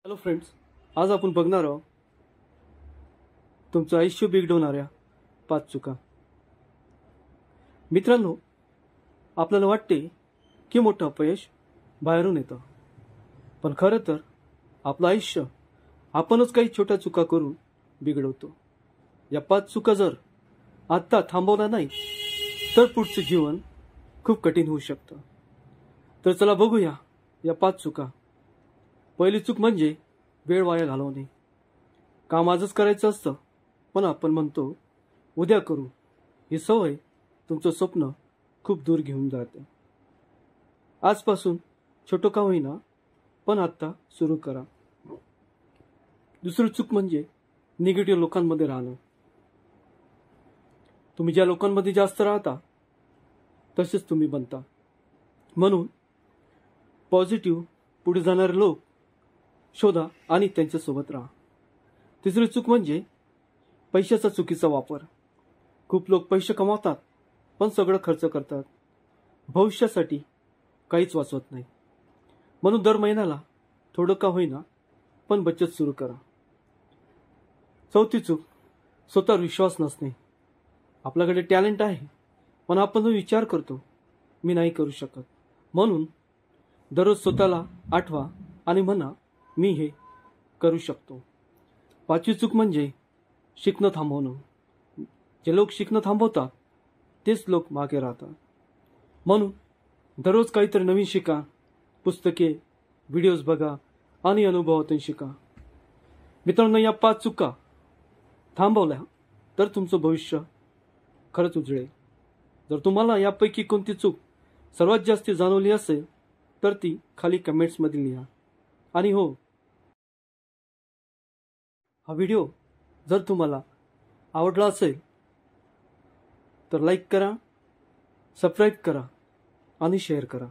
Hello friends, आज आपण बघणार आहोत तुमचं आयुष्य बिघडवणाऱ्या 5 चुका. मित्रांनो, आपल्याला वाटते की मोठं अपयश बाहेरून येतं, पण खरं तर आपलं आयुष्य आपणच काही छोट्या चुका करून बिघडवतो. या 5 चुका जर आत्ता थांबवल्या नाही तर पुढचं जीवन खूप कठीण होऊ शकतं. तर चला बघूया या 5 चुका. पहिली चूक म्हणजे वेळ वाया घालवणे. काम आजच करायचं असतं, पण आपण म्हणतो उद्या करू. ही सवय तुमचं स्वप्न खूप दूर घेऊन जाते. आजपासून छोटं का होईना, पण आत्ता सुरू करा. दुसरी चूक म्हणजे निगेटिव्ह लोकांमध्ये राहणं. तुम्ही ज्या लोकांमध्ये जास्त राहता तसेच तुम्ही बनता. म्हणून पॉझिटिव्ह पुढे जाणारे लोक शोधा आणि त्यांच्यासोबत राहा. तिसरी चूक म्हणजे पैशाचा चुकीचा वापर. खूप लोक पैसे कमावतात पण सगळं खर्च करतात. भविष्यासाठी काहीच वाचवत नाही. म्हणून दर महिन्याला थोडं का होईना पण बचत सुरू करा. चौथी चूक, स्वतःवर विश्वास नसणे. आपल्याकडे टॅलेंट आहे, पण आपण विचार करतो मी नाही करू शकत. म्हणून दररोज स्वतःला आठवा आणि म्हणा मी हे करू शकतो. पाचवी चूक म्हणजे शिकणं थांबवणं. जे लोक शिकणं थांबवतात तेच लोक मागे राहतात. म्हणून दररोज काहीतरी नवीन शिका. पुस्तके, व्हिडिओज बघा आणि अनुभवातून शिका. मित्रांनो, या 5 चुका थांबवल्या तर तुमचं भविष्य खरंच उजळेल. जर तुम्हाला यापैकी कोणती चूक सर्वात जास्त जाणवली असेल तर ती खाली कमेंट्समध्ये लिहा. आणि हो, हा व्हिडिओ जर तुम्हाला आवडला असेल तर लाईक करा, सबस्क्राईब करा आणि शेअर करा.